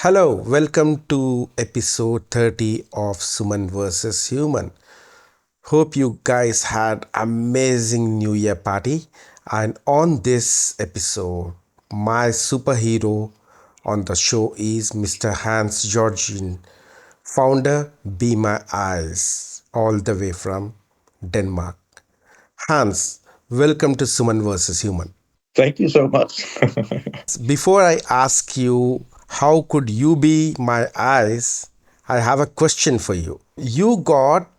Hello, welcome to episode 30 of Suman versus Human. Hope you guys had amazing New Year party. And on this episode, my superhero on the show is Mr. Hans Jørgen, founder Be My Eyes, all the way from Denmark. Hans, welcome to Suman versus Human. Thank you so much. Before I ask you, how could you be my eyes? I have a question for you. You got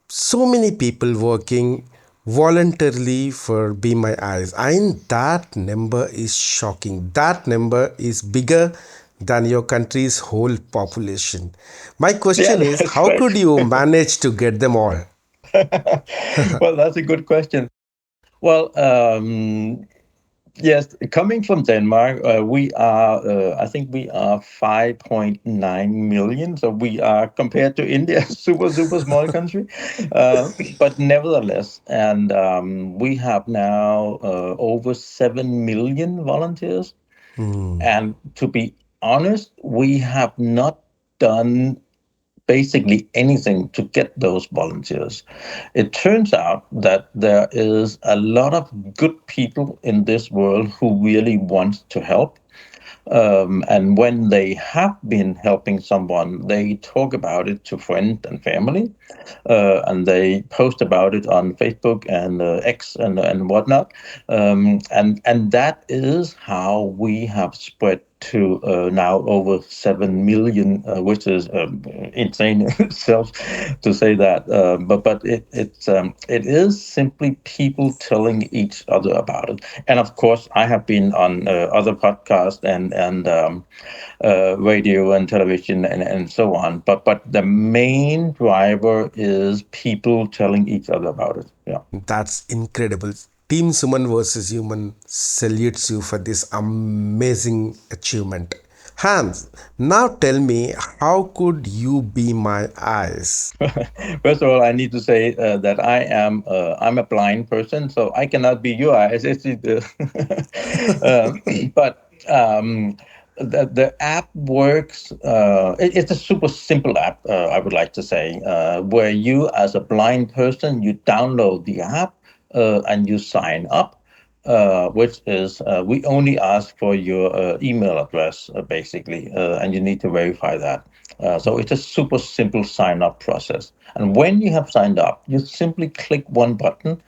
so many people working voluntarily for Be My Eyes, and that number is shocking. That number is bigger than your country's whole population. My Yeah, question is, that's how right. could you manage to get them all? Well, that's a good question. Well, yes, coming from Denmark, I think we are 5.9 million. So we are, compared to India, super small country. But nevertheless, and we have now over 7 million volunteers. Hmm. And to be honest, we have not done basically anything to get those volunteers. It turns out that there is a lot of good people in this world who really want to help. And when they have been helping someone, they talk about it to friends and family, and they post about it on Facebook and X and whatnot. And that is how we have spread to now over 7 million, which is insane in itself to say that. But it is simply people telling each other about it. And of course, I have been on other podcasts and radio and television and so on. But the main driver is people telling each other about it. Yeah. That's incredible. Team Suman versus Human salutes you for this amazing achievement. Hans, now tell me, how could you be my eyes? First of all, I need to say that I'm a blind person, so I cannot be your eyes. But the app works. It's a super simple app. I would like to say, where you, as a blind person, you download the app and you sign up. Which is we only ask for your email address basically, and you need to verify that. So it's a super simple sign up process. And when you have signed up, you simply click one button,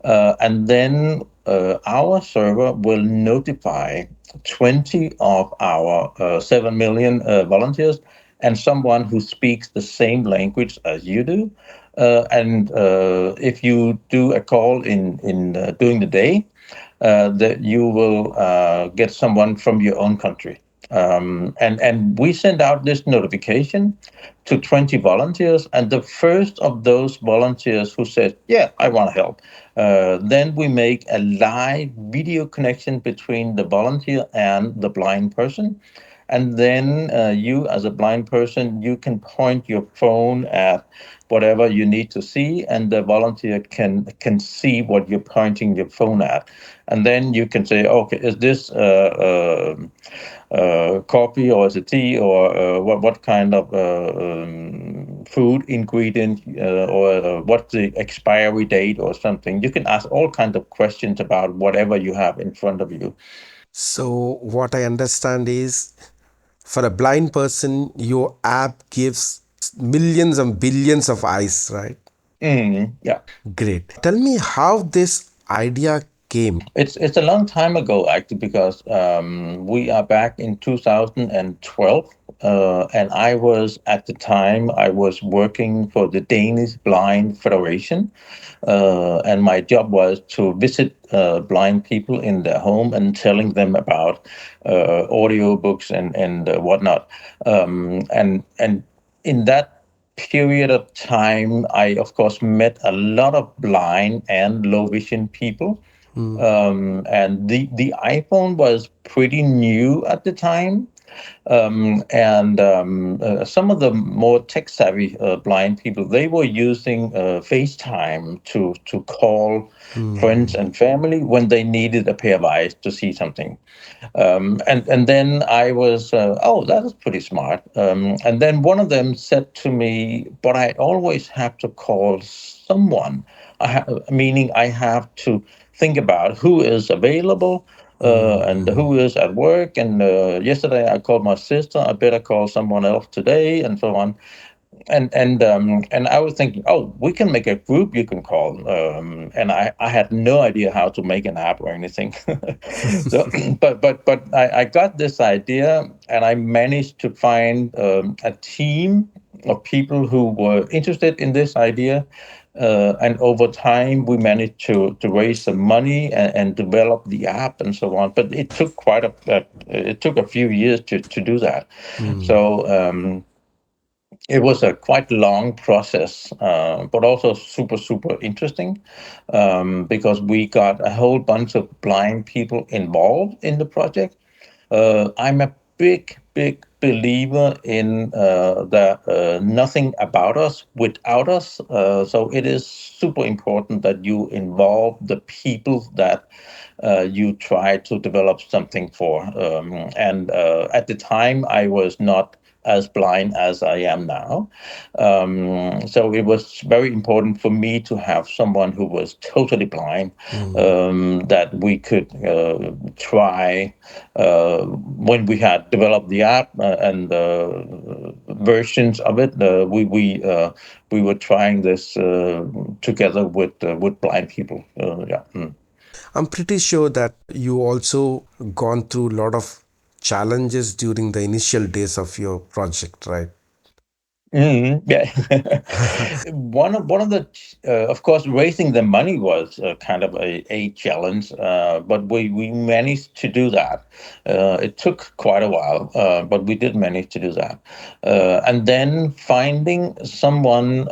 and then our server will notify 20 of our 7 million volunteers and someone who speaks the same language as you do. And if you do a call in during the day, that you will get someone from your own country. And we send out this notification to 20 volunteers, and the first of those volunteers who says, "Yeah, I want to help," then we make a live video connection between the volunteer and the blind person. And then you, as a blind person, you can point your phone at whatever you need to see, and the volunteer can see what you're pointing your phone at. And then you can say, okay, is this coffee or is it tea or what kind of food ingredient or what's the expiry date or something. You can ask all kinds of questions about whatever you have in front of you. So, what I understand is, for a blind person, your app gives millions and billions of eyes, right? Yeah. Great. Tell me how this idea came. It's a long time ago actually because we are back in 2012, and I was at the time I was working for the Danish Blind Federation, and my job was to visit blind people in their home and telling them about audio books and whatnot, and in that period of time, I of course met a lot of blind and low vision people, Hmm. and the iPhone was pretty new at the time. And some of the more tech savvy blind people, they were using FaceTime to call friends Hmm. and family when they needed a pair of eyes to see something. And then I was, oh, that is pretty smart. And then one of them said to me, but I always have to call someone. Meaning I have to think about who is available and Hmm. who is at work. And yesterday I called my sister. I better call someone else today, and so on. And I was thinking, oh, we can make a group you can call. And I had no idea how to make an app or anything. So, but I got this idea, and I managed to find a team of people who were interested in this idea. And over time, we managed to raise some money and develop the app and so on. But it took it took a few years to do that. Hmm. So it was a quite long process, but also super interesting, because we got a whole bunch of blind people involved in the project. I'm a big believer in the nothing about us without us. So it is super important that you involve the people that you try to develop something for. And at the time, I was not as blind as I am now. So it was very important for me to have someone who was totally blind, Hmm. that we could try when we had developed the app and versions of it. We were trying this together with blind people. Yeah. Mm. I'm pretty sure that you also gone through a lot of challenges during the initial days of your project, right? Yeah. One of the of course, raising the money was kind of a challenge, but we managed to do that. It took quite a while, but we did manage to do that. And then finding someone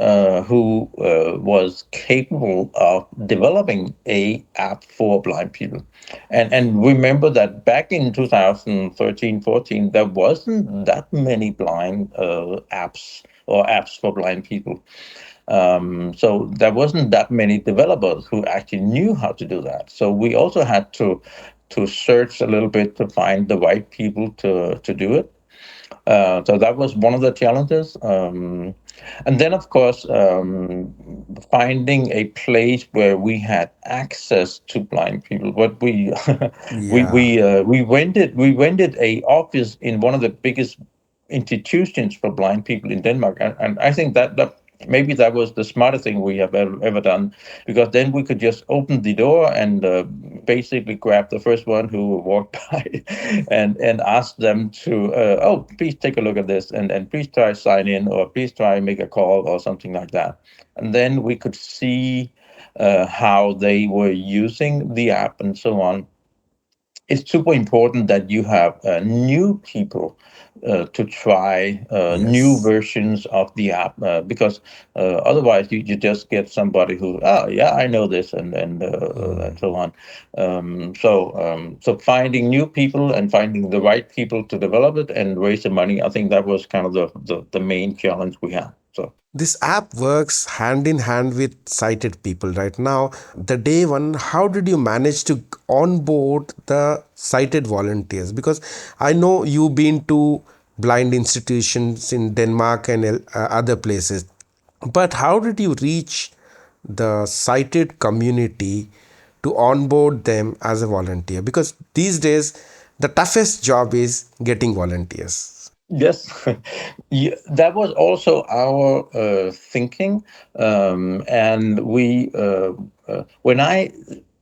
who was capable of developing a app for blind people. And remember that back in 2013, 14, there wasn't that many blind apps or apps for blind people. So there wasn't that many developers who actually knew how to do that. So we also had to search a little bit to find the right people to do it. So that was one of the challenges. And then, of course, finding a place where we had access to blind people. But we Yeah. we rented a office in one of the biggest institutions for blind people in Denmark, and I think that maybe that was the smartest thing we have ever done, because then we could just open the door and basically grab the first one who walked by and ask them to, oh, please take a look at this, and please try sign in, or please try make a call or something like that. And then we could see how they were using the app and so on. It's super important that you have new people to try new Yes. versions of the app, because otherwise you just get somebody who, oh yeah, I know this, and so on. So finding new people and finding the right people to develop it and raise the money, I think that was kind of the main challenge we had. So. This app works hand in hand with sighted people right now. The day one, how did you manage to onboard the sighted volunteers? Because I know you've been to blind institutions in Denmark and other places, but how did you reach the sighted community to onboard them as a volunteer? Because these days, the toughest job is getting volunteers. Yes, yeah, that was also our thinking, and when I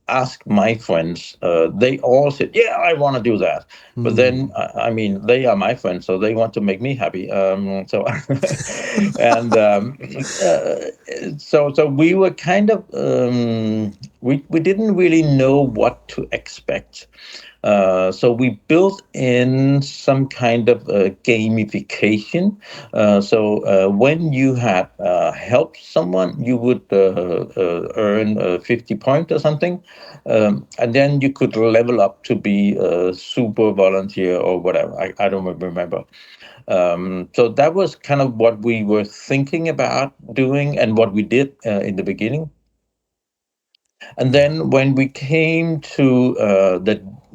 asked my friends, they all said, "Yeah, I want to do that." But then, Hmm. I mean, they are my friends, so they want to make me happy. So, and uh, so we were kind of we didn't really know what to expect. So we built in some kind of gamification. So when you had help someone, you would earn 50 points or something. And then you could level up to be a super volunteer or whatever. I don't remember. So that was kind of what we were thinking about doing and what we did in the beginning. And Yeah. then when we came to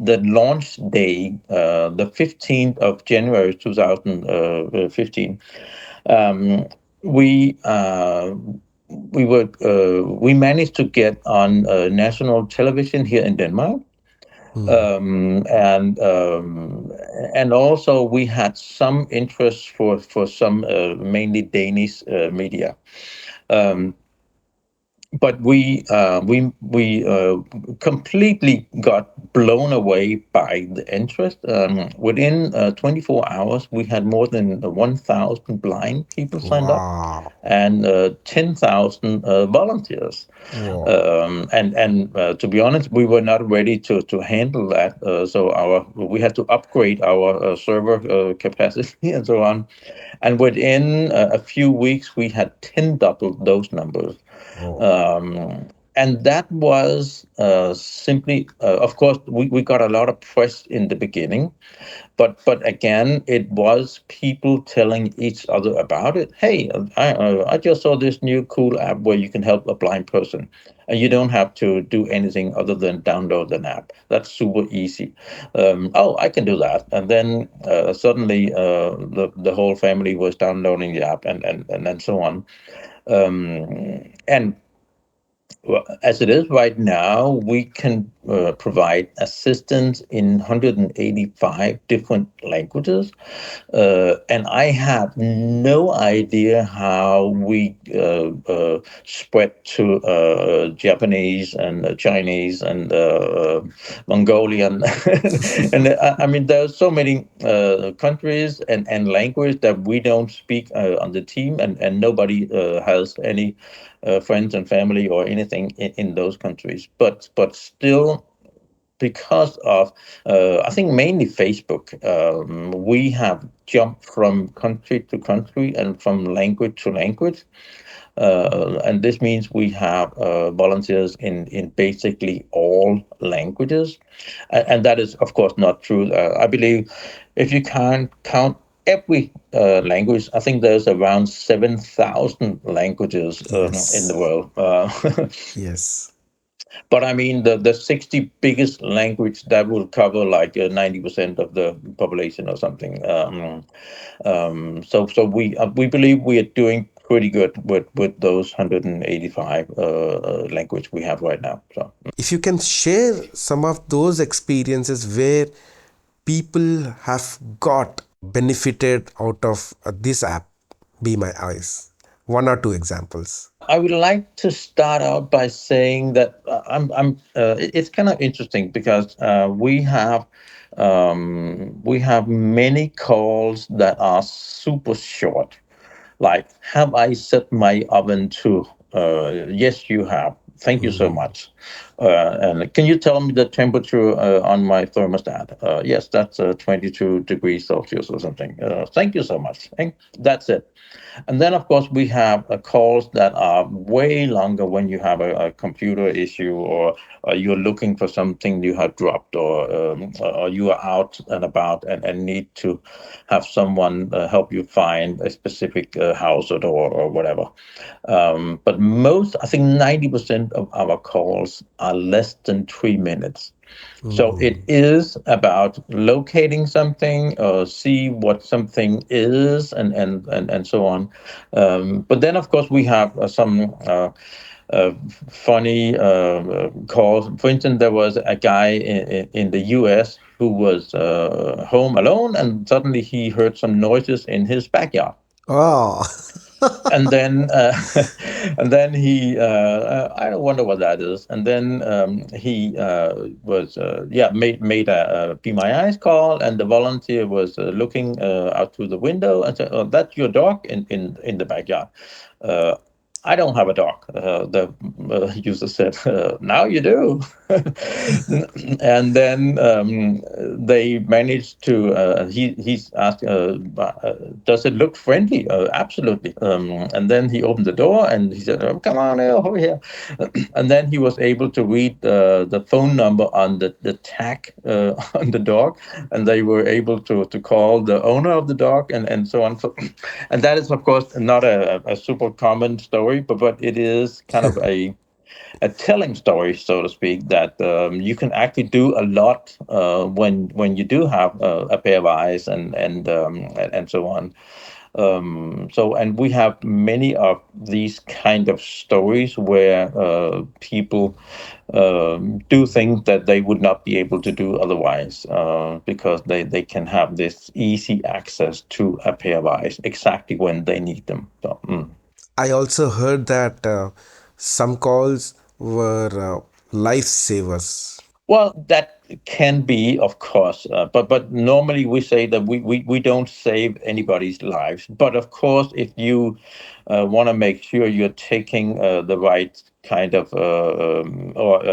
the launch day, the 15th of January 2015, um, we we managed to get on national television here in Denmark, Hmm. um, and um, and also we had some interest for some mainly Danish media. Um, but we completely got blown away by the interest. Within 24 hours, we had more than 1,000 blind people signed up Wow. and 10,000 volunteers. Wow. To be honest, we were not ready to handle that. So our we had to upgrade our server capacity and so on. And within a few weeks, we had 10 doubled those numbers. Oh. And that was simply, of course, we got a lot of press in the beginning, but again, it was people telling each other about it. Hey, I just saw this new cool app where you can help a blind person, and you don't have to do anything other than download an app. That's super easy. Oh, I can do that, and then suddenly the whole family was downloading the app, and so on. And well, as it is right now, we can provide assistance in 185 different languages. And I have no idea how we spread to Japanese and Chinese and Mongolian. And I mean, there are so many countries and language that we don't speak on the team, and nobody has any friends and family or anything in those countries. But still, because of I think mainly Facebook, we have jumped from country to country and from language to language. And this means we have volunteers in basically all languages. And that is, of course, not true. I believe if you can't count every language, I think there's around 7,000 languages in the Yes. world. Yes. But I mean, the 60 biggest language that will cover like 90% of the population or something. So we believe we are doing pretty good with those 185 language we have right now. So If you can share some of those experiences where people have got benefited out of this app, Be My Eyes. One or two examples. I would like to start out by saying that it's kind of interesting because we have many calls that are super short. Like, have I set my oven to? Yes, you have. Thank you so Hmm. much. And can you tell me the temperature on my thermostat? Yes, that's 22 degrees Celsius or something. Thank you so much. And that's it. And then, of course, we have calls that are way longer when you have a computer issue, or you're looking for something you have dropped, or you are out and about and need to have someone help you find a specific house or door or whatever. But most, I think 90% of our calls are less than 3 minutes. So it Hmm. is about locating something or see what something is, and so on. But then, of course, we have some uh, funny calls. For instance, there was a guy in the U.S. who was home alone, and suddenly he heard some noises in his backyard. Oh. And then and then he I don't wonder what that is. And then he was made a Be My Eyes call, and the volunteer was looking out through the window and said, "Oh, that's your dog in the backyard." I don't have a dog. The user said, now you do. And then they managed to, he's asked, does it look friendly? Absolutely. And then he opened the door and he said, oh, come on over here. And then he was able to read the phone number on the tag on the dog. And they were able to call the owner of the dog and so on. So, and that is, of course, not a super common story, but it is kind of a telling story, so to speak, that you can actually do a lot when you do have a pair of eyes and so on. So, and we have many of these kind of stories where people do things that they would not be able to do otherwise because they can have this easy access to a pair of eyes exactly when they need them. So, I also heard that some calls were lifesavers. well, that can be, of course, but normally we say that we don't save anybody's lives. But of course, if you want to make sure you're taking the right kind of or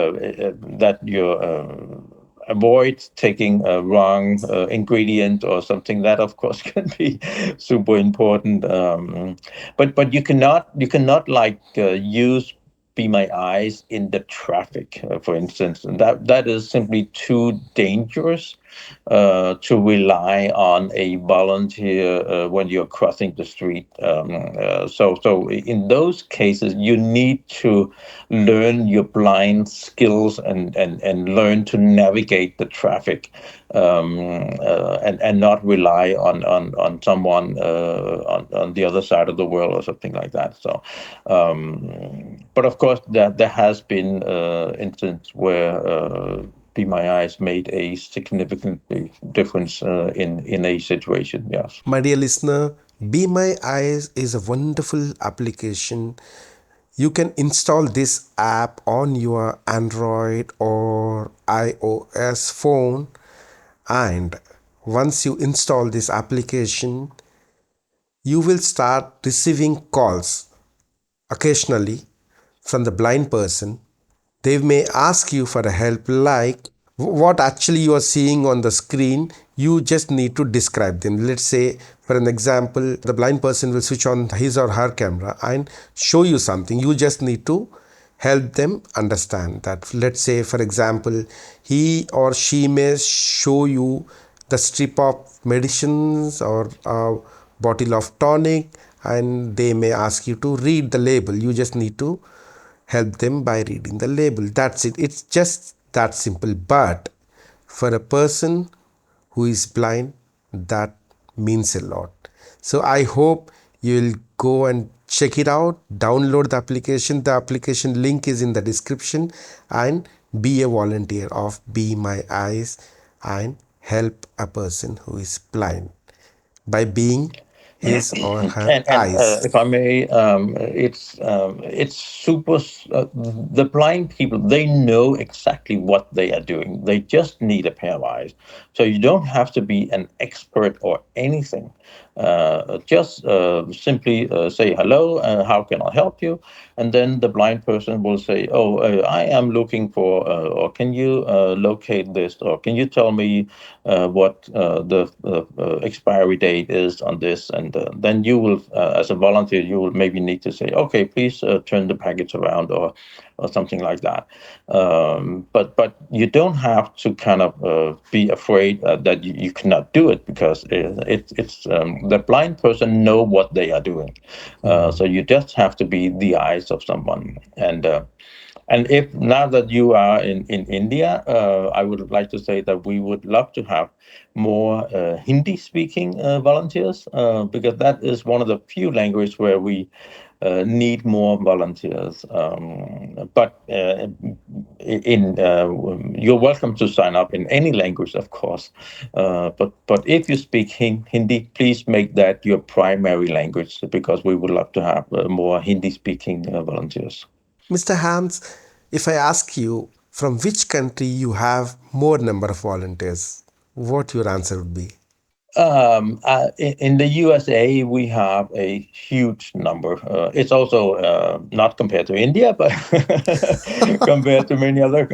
that you're avoid taking a wrong ingredient or something, that of course can be super important. But you cannot like use be my eyes in the traffic, for instance. And that is simply too dangerous to rely on a volunteer when you're crossing the street. So in those cases, you need to learn your blind skills and learn to navigate the traffic and not rely on someone on the other side of the world or something like that. So, but of course, there has been instances where Be My Eyes made a significant difference in a situation. Yes. My dear listener, Be My Eyes is a wonderful application. You can install this app on your Android or iOS phone, and once you install this application, you will start receiving calls occasionally from the blind person. They may ask you for a help like what actually you are seeing on the screen. You just need to describe them. Let's say, for an example, the blind person will switch on his or her camera and show you something. You just need to help them understand that. Let's say, for example, he or she may show you the strip of medicines or a bottle of tonic, and they may ask you to read the label. You just need to help them by reading the label. That's it. It's just that simple. But for a person who is blind, that means a lot. So I hope you'll go and check it out, download the application. The application link is in the description, and be a volunteer of Be My Eyes and help a person who is blind by being his or her And eyes. if I may, it's super. The blind people, they know exactly what they are doing. They just need a pair of eyes, so you don't have to be an expert or anything. Just simply say hello. How can I help you? And then the blind person will say, "Oh, I am looking for, or can you locate this, or can you tell me what the expiry date is on this?" And then you will, as a volunteer, you will maybe need to say, "Okay, please turn the package around," or something like that. But you don't have to kind of be afraid that you cannot do it, because it's the blind person know what they are doing. So you just have to be the eyes of someone. And if now that you are in India, I would like to say that we would love to have more Hindi speaking volunteers, because that is one of the few languages where we need more volunteers. But you're welcome to sign up in any language, of course. But if you speak Hindi, please make that your primary language, because we would love to have more Hindi speaking volunteers. Mr. Hans, if I ask you from which country you have more number of volunteers, what your answer would be? In the USA, we have a huge number. It's also not compared to India, but compared to many other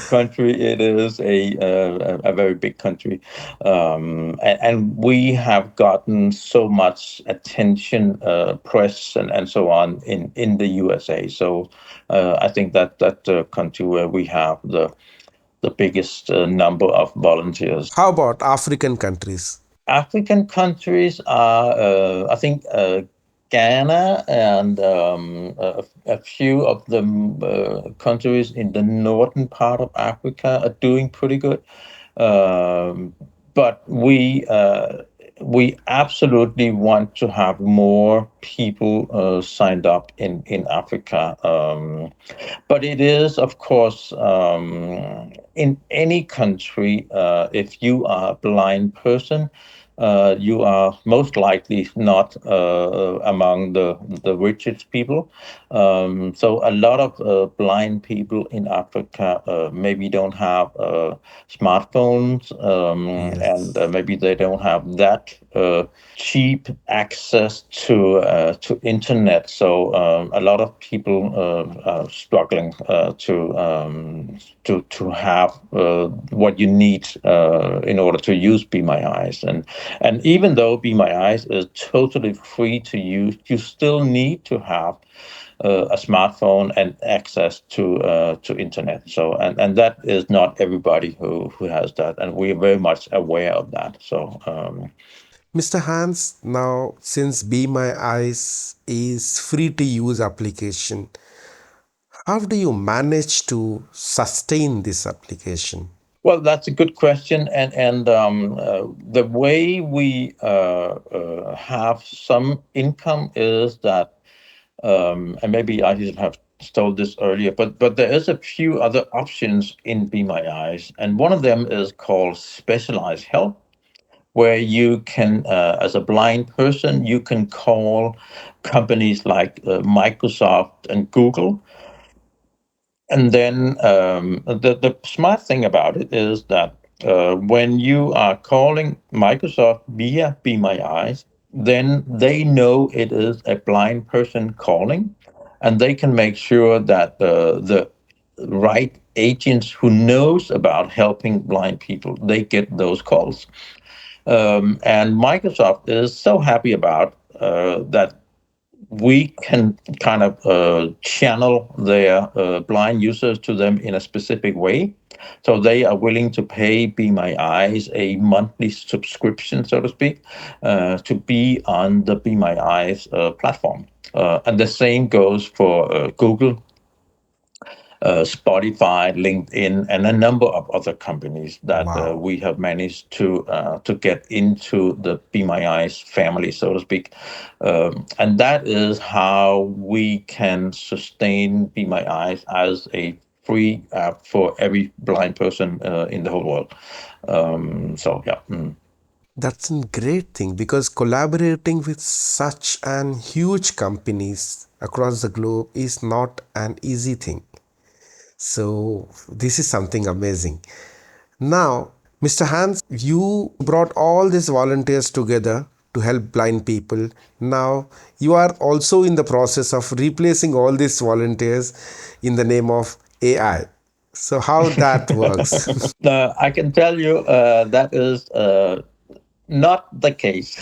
country, it is a very big country, and we have gotten so much attention, press, and so on in the USA. So I think that country where we have the biggest number of volunteers. How about African countries? African countries are, I think, Ghana and a few of the countries in the northern part of Africa are doing pretty good. Um, but we absolutely want to have more people signed up in Africa. But it is, of course, in any country, if you are a blind person, you are most likely not among the richest people. So a lot of blind people in Africa maybe don't have smartphones, and Yes. maybe they don't have that cheap access to internet. So a lot of people are struggling to have what you need in order to use Be My Eyes. And even though Be My Eyes is totally free to use, you still need to have a smartphone and access to internet. So and that is not everybody who has that, and we are very much aware of that. So Mr. Hans, now since Be My Eyes is free to use application, how do you manage to sustain this application? well, that's a good question, and the way we have some income is that, and maybe I should have told this earlier, but there is a few other options in Be My Eyes, and one of them is called specialized help, where you can, as a blind person, you can call companies like Microsoft and Google. And then the smart thing about it is that when you are calling Microsoft via Be My Eyes, then they know it is a blind person calling, and they can make sure that the right agents who knows about helping blind people, they get those calls. And Microsoft is so happy about that we can kind of channel their blind users to them in a specific way. So they are willing to pay Be My Eyes a monthly subscription, so to speak, to be on the Be My Eyes platform. And the same goes for Google, Spotify, LinkedIn, and a number of other companies that Wow. we have managed to get into the Be My Eyes family, so to speak, and that is how we can sustain Be My Eyes as a free app for every blind person in the whole world. So yeah. That's a great thing because collaborating with such an huge companies across the globe is not an easy thing. So this is something amazing. Now, Mr. Hans, you brought all these volunteers together to help blind people. Now, you are also in the process of replacing all these volunteers in the name of AI. So, how that works? I can tell you that is not the case.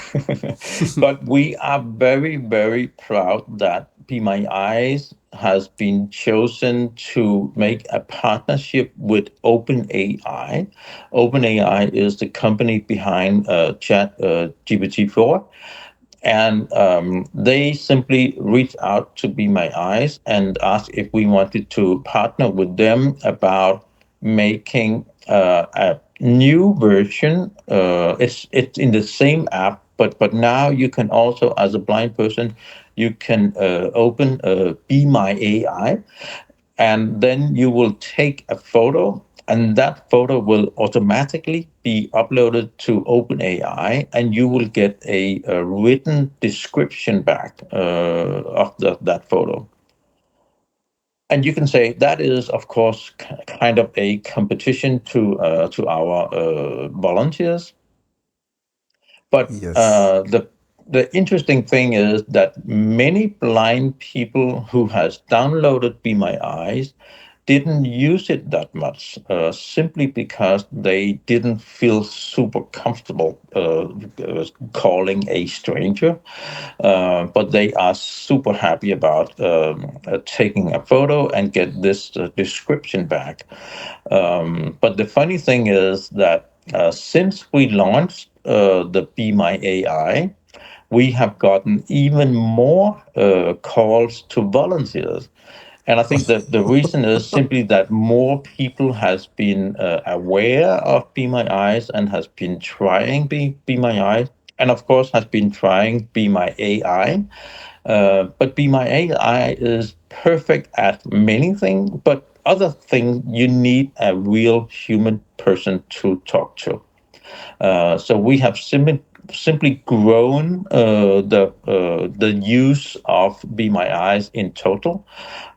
But we are very, very proud that Be My Eyes has been chosen to make a partnership with OpenAI. OpenAI is the company behind Chat GPT-4. And they simply reached out to Be My Eyes and asked if we wanted to partner with them about making a new version. It's in the same app, but now you can also, as a blind person, you can open Be My AI, and then you will take a photo, and that photo will automatically be uploaded to OpenAI, and you will get a written description back of that photo. And you can say that is, of course, kind of a competition to our volunteers. But Yes. the interesting thing is that many blind people who has downloaded Be My Eyes didn't use it that much, simply because they didn't feel super comfortable calling a stranger. But they are super happy about taking a photo and get this description back. But the funny thing is that since we launched the Be My AI, we have gotten even more calls to volunteers. And I think that the reason is simply that more people has been aware of Be My Eyes and has been trying Be My Eyes, and of course has been trying Be My AI. But Be My AI is perfect at many things, but other things you need a real human person to talk to. So we have simply grown the use of Be My Eyes in total.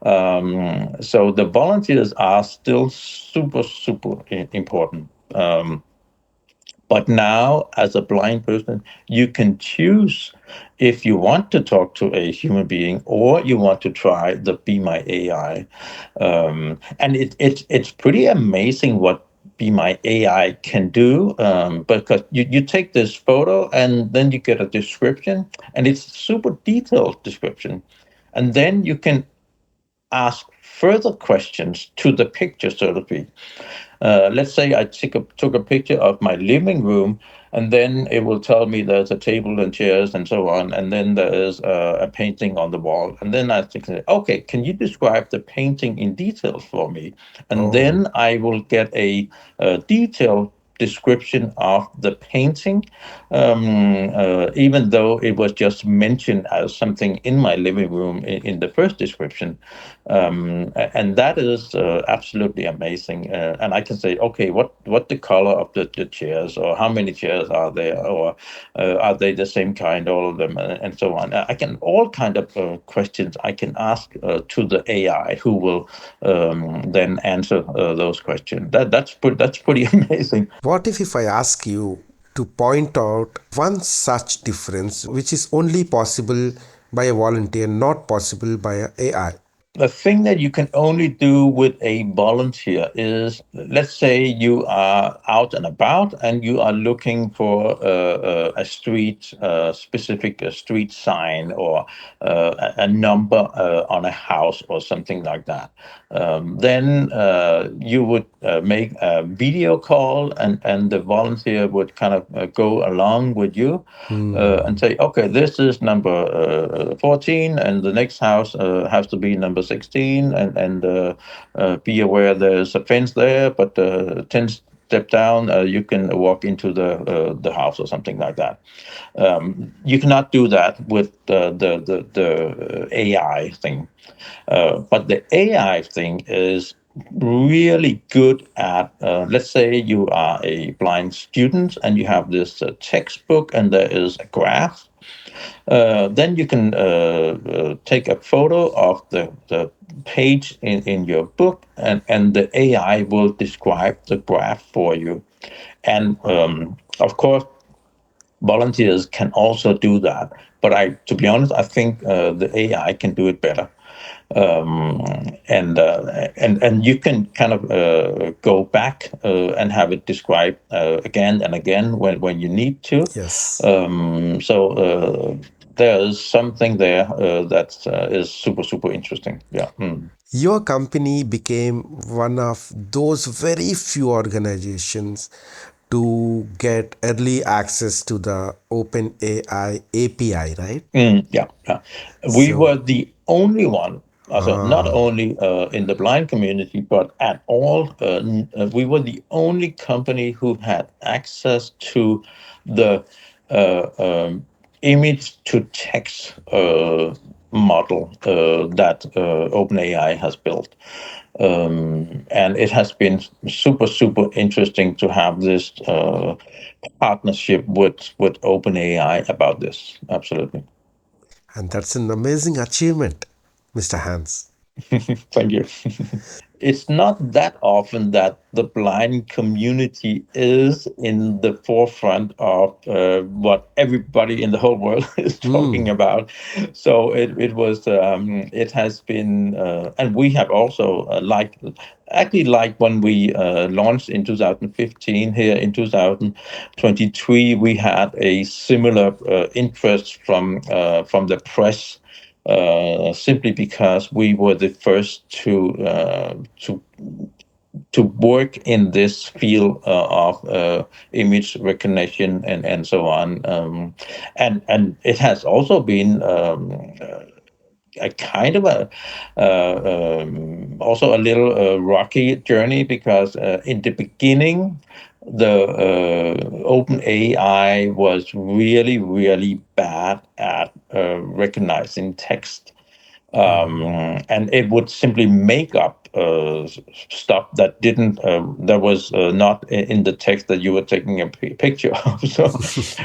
So the volunteers are still super important. But now, as a blind person, you can choose if you want to talk to a human being or you want to try the Be My AI. And it's pretty amazing what Be My AI can do, because you take this photo and then you get a description, and it's super detailed description. And then you can ask further questions to the picture, so to speak. Let's say I took a picture of my living room, and then it will tell me there's a table and chairs and so on, and then there is a painting on the wall. And then I think, okay, can you describe the painting in detail for me? And Oh. then I will get a detailed description of the painting, even though it was just mentioned as something in my living room in the first description. And that is absolutely amazing. And I can say, okay, what the color of the chairs, or how many chairs are there, or are they the same kind, all of them, and so on. I can all kind of questions I can ask to the AI, who will then answer those questions. That's pretty amazing. What if I ask you to point out one such difference which is only possible by a volunteer, not possible by a AI? The thing that you can only do with a volunteer is, let's say you are out and about and you are looking for a street, specific street sign, or a number on a house or something like that. Then you would make a video call, and the volunteer would kind of go along with you and Hmm. say, okay, this is number 14, and the next house has to be number 16, and be aware there's a fence there, but 10 step down, you can walk into the house or something like that. You cannot do that with the AI thing. But the AI thing is really good at, let's say you are a blind student and you have this textbook and there is a graph. Then you can take a photo of the page in your book, and the AI will describe the graph for you. And of course, volunteers can also do that. But to be honest, I think the AI can do it better. And you can kind of go back and have it described again and again when you need to. Yes. So there is something there that is super interesting. Yeah. Mm. Your company became one of those very few organizations to get early access to the OpenAI API, right? Yeah, yeah. We were So, the only one, also not ah, only in the blind community, but at all. We were the only company who had access to the image to text model that OpenAI has built. And it has been super interesting to have this partnership with OpenAI about this. Absolutely. and that's an amazing achievement, Mr. Hans. Thank you. it's not that often that the blind community is in the forefront of what everybody in the whole world is talking Hmm. about. So it has been, and we have also actually like when we launched in 2015. Here in 2023 we had a similar interest from the press, simply because we were the first to work in this field of image recognition and so on. And it has also been a kind of a also a little rocky journey, because in the beginning the OpenAI was really, really bad at recognizing text, and it would simply make up stuff that didn't that was not in the text that you were taking a picture of. So,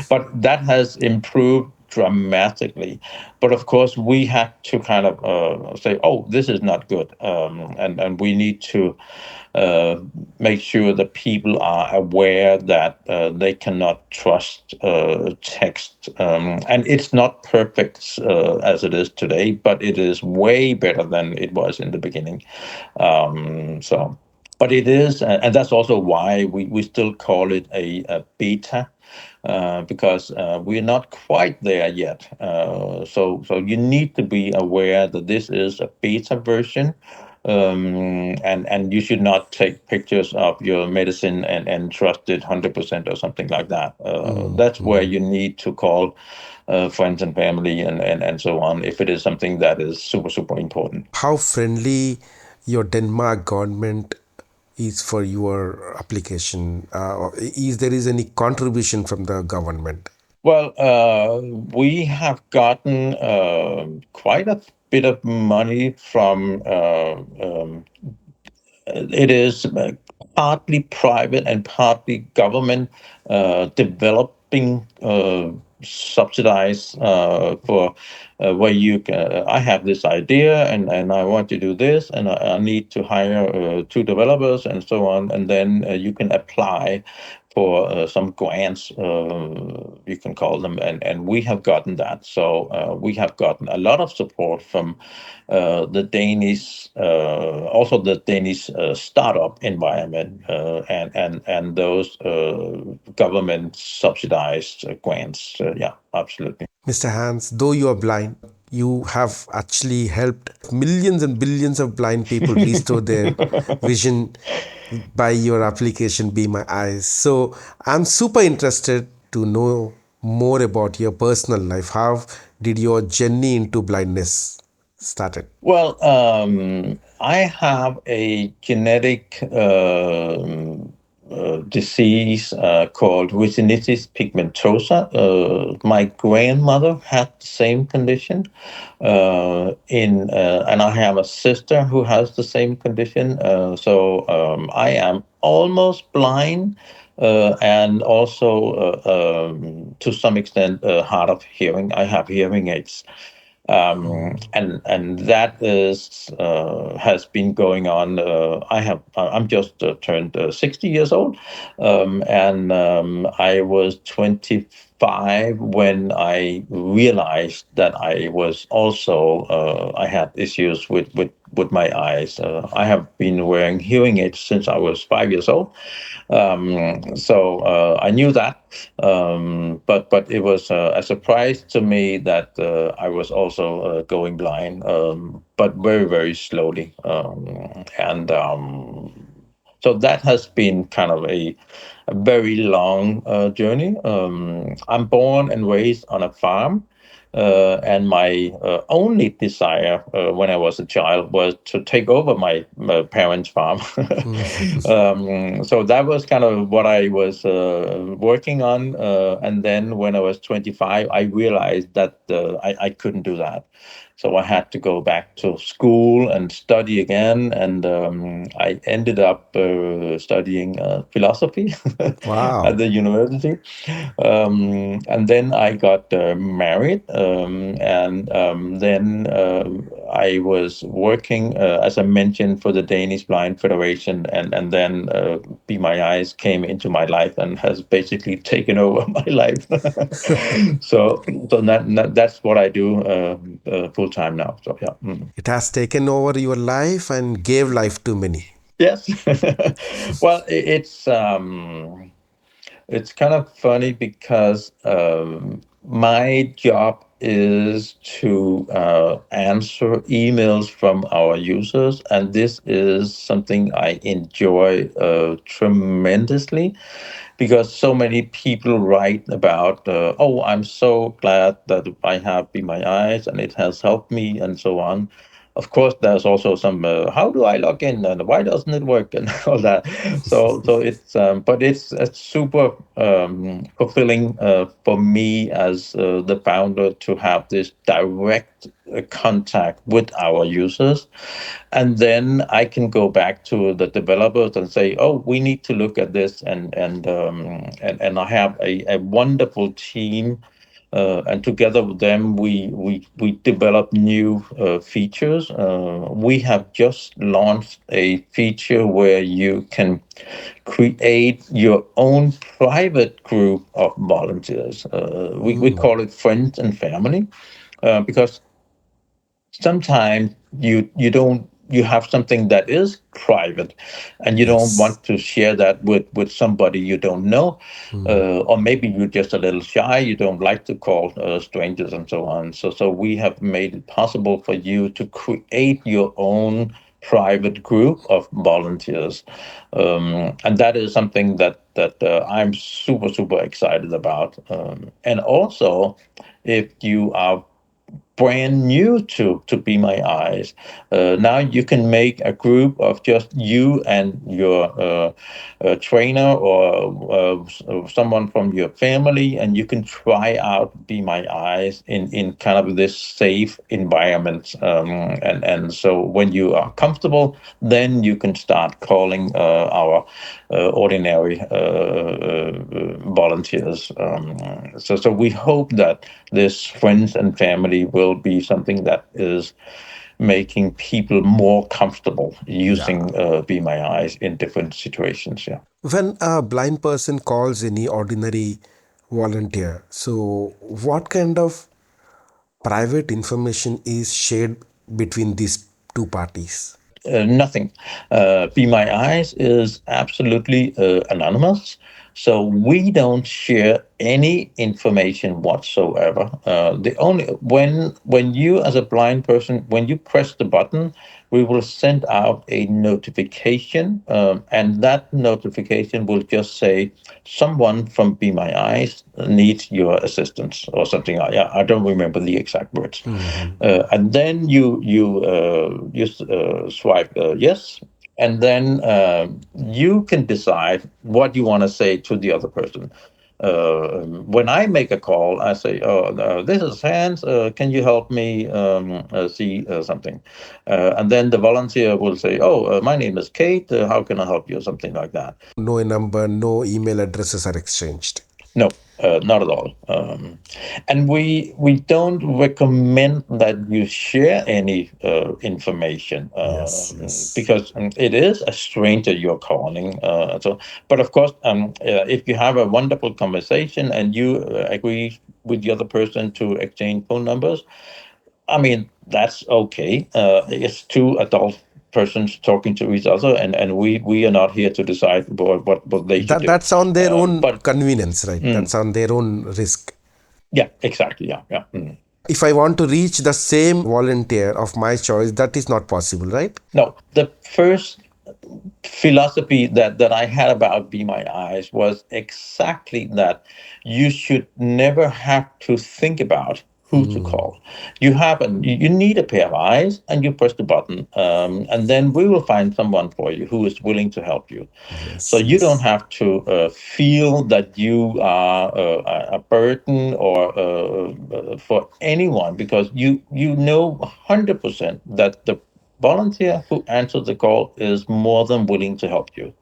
but that has improved dramatically. But of course, we had to kind of say, "Oh, this is not good," and we need to uh, make sure that people are aware that they cannot trust text. And it's not perfect as it is today, but it is way better than it was in the beginning. So, but it is, and that's also why we still call it a beta. Because we're not quite there yet. So you need to be aware that this is a beta version, and you should not take pictures of your medicine and trust it 100% or something like that. That's where you need to call friends and family and so on, if it is something that is super, super important. How friendly your Denmark government is for your application? Is there is any contribution from the government? Well, we have gotten quite a bit of money from it is partly private and partly government, developing subsidized for where you can, I have this idea, and I want to do this, and I need to hire two developers and so on, and then you can apply for some grants, you can call them, and we have gotten that. So we have gotten a lot of support from the Danish, also the Danish startup environment, and those government subsidized grants. Yeah, absolutely. Mr. Hans, though you are blind, you have actually helped millions and billions of blind people restore their vision by your application Be My Eyes. So I'm super interested to know more about your personal life. How did your journey into blindness started? Well, I have a genetic disease called retinitis pigmentosa. My grandmother had the same condition, and I have a sister who has the same condition. So I am almost blind, and also to some extent hard of hearing. I have hearing aids, and that is has been going on. I'm just turned 60 years old, and I was 25 when I realized that I was also I had issues with my eyes. I have been wearing hearing aids since I was 5 years old, so I knew that, but it was a surprise to me that I was also going blind, but very, very slowly, and so that has been kind of a very long journey. I'm born and raised on a farm. And my only desire when I was a child was to take over my parents' farm. So that was kind of what I was working on. And then when I was 25, I realized that I couldn't do that. So I had to go back to school and study again, and I ended up studying philosophy at Wow. the university. And then I got married, and then I was working, as I mentioned, for the Danish Blind Federation, and then Be My Eyes came into my life and has basically taken over my life. That's what I do full time now. So yeah. Mm. It has taken over your life and gave life to many. Yes. Well, it's kind of funny because my job is to answer emails from our users, and this is something I enjoy tremendously because so many people write about, oh, I'm so glad that I have Be My Eyes and it has helped me, and so on. Of course, there's also some how do I log in and why doesn't it work and all that. So it's but it's super fulfilling for me as the founder to have this direct contact with our users, and then I can go back to the developers and say, oh, we need to look at this, and I have a wonderful team, and together with them, we develop new features. We have just launched a feature where you can create your own private group of volunteers. We Mm, call it friends and family, because sometimes you have something that is private and you don't yes. want to share that with somebody you don't know, Mm, or maybe you're just a little shy, you don't like to call strangers and so on. So we have made it possible for you to create your own private group of volunteers, and that is something that I'm super excited about, and also if you are brand new to Be My Eyes. Now you can make a group of just you and your trainer, or someone from your family, and you can try out Be My Eyes in kind of this safe environment. And so when you are comfortable, then you can start calling our ordinary volunteers. So we hope that this friends and family will be something that is making people more comfortable yeah. using Be My Eyes in different situations. Yeah. When a blind person calls any ordinary volunteer, so what kind of private information is shared between these two parties? Nothing. Be My Eyes is absolutely anonymous. So we don't share any information whatsoever. The only when you as a blind person, when you press the button, we will send out a notification, and that notification will just say someone from Be My Eyes needs your assistance or something like. Yeah, I don't remember the exact words. Mhm. And then you swipe yes, and then you can decide what you want to say to the other person. When I make a call, I say, "Oh, this is Hans. Can you help me see something?" And then the volunteer will say, "Oh, my name is Kate. How can I help you?" Something like that. No number, no email addresses are exchanged. No, not at all. And we don't recommend that you share any information, Yes, yes. because it is a stranger you're calling. But of course, if you have a wonderful conversation and you agree with the other person to exchange phone numbers, I mean, that's okay. It's two adult persons talking to each other, and we are not here to decide what they should do. That's on their own But convenience, right? mm, That's on their own risk. yeah, exactly. Yeah, yeah. Mm. If I want to reach the same volunteer of my choice, that is not possible, right? No, the first philosophy that I had about Be My Eyes was exactly that you should never have to think about who to call. You need a pair of eyes, and you press the button, and then we will find someone for you who is willing to help you. So Yes, you don't yes. have to feel that you are a burden or for anyone, because you know 100% that the volunteer who answers the call is more than willing to help you.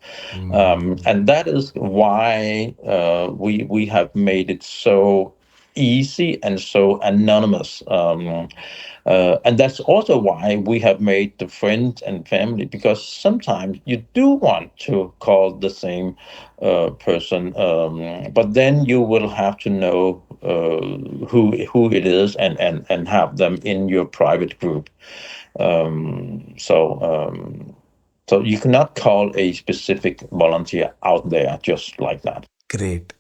And that is why we have made it so easy and so anonymous. And that's also why we have made the friends and family, because sometimes you do want to call the same person, but then you will have to know who it is, and have them in your private group. So you cannot call a specific volunteer out there just like that. Great.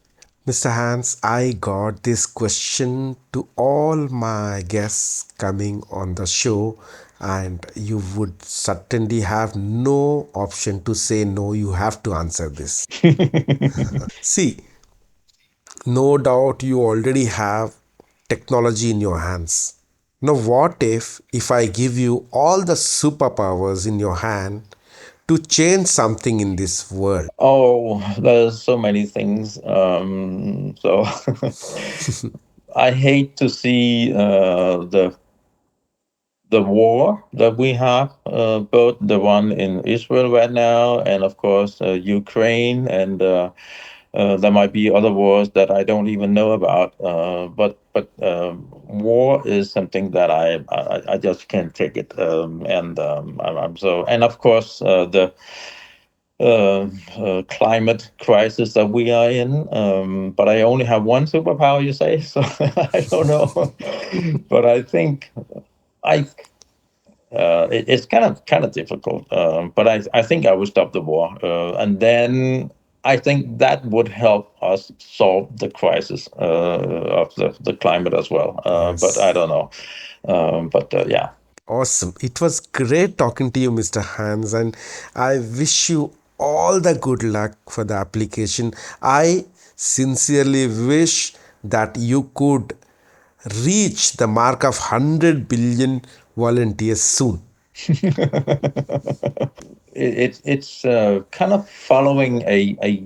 Mr. Hans, I got this question to all my guests coming on the show, and you would certainly have no option to say no. You have to answer this. See, no doubt you already have technology in your hands. Now, what if I give you all the superpowers in your hand to change something in this world? Oh, there's so many things. So I hate to see the war that we have, both the one in Israel right now, and of course Ukraine, and there might be other wars that I don't even know about. But war is something that I just can't take it. And I'm so, and of course climate crisis that we are in. But I only have one superpower, you say, so I don't know. But I think I it's kind of difficult. But I think I would stop the war, and then I think that would help us solve the crisis of the climate as well. But I Yes. don't know. But yeah. Awesome. It was great talking to you, Mr. Hans, and I wish you all the good luck for the application. I sincerely wish that you could reach the mark of 100 billion volunteers soon. It's kind of following a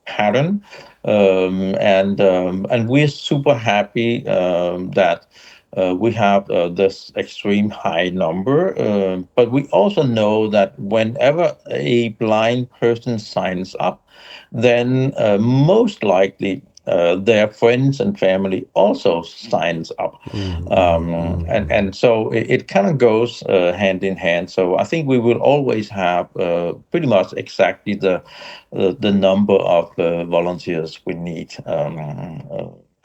pattern, and we're super happy that we have this extreme high number. But we also know that whenever a blind person signs up, then most likely their friends and family also signs up, and so it kind of goes hand in hand. So I think we will always have pretty much exactly the number of volunteers we need.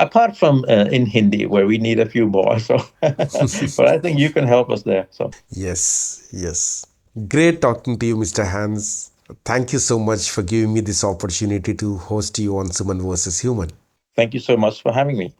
Apart from in Hindi, where we need a few more. So, but I think you can help us there. So, Yes, yes. Great talking to you, Mr. Hans. Thank you so much for giving me this opportunity to host you on Suman versus Human. thank you so much for having me.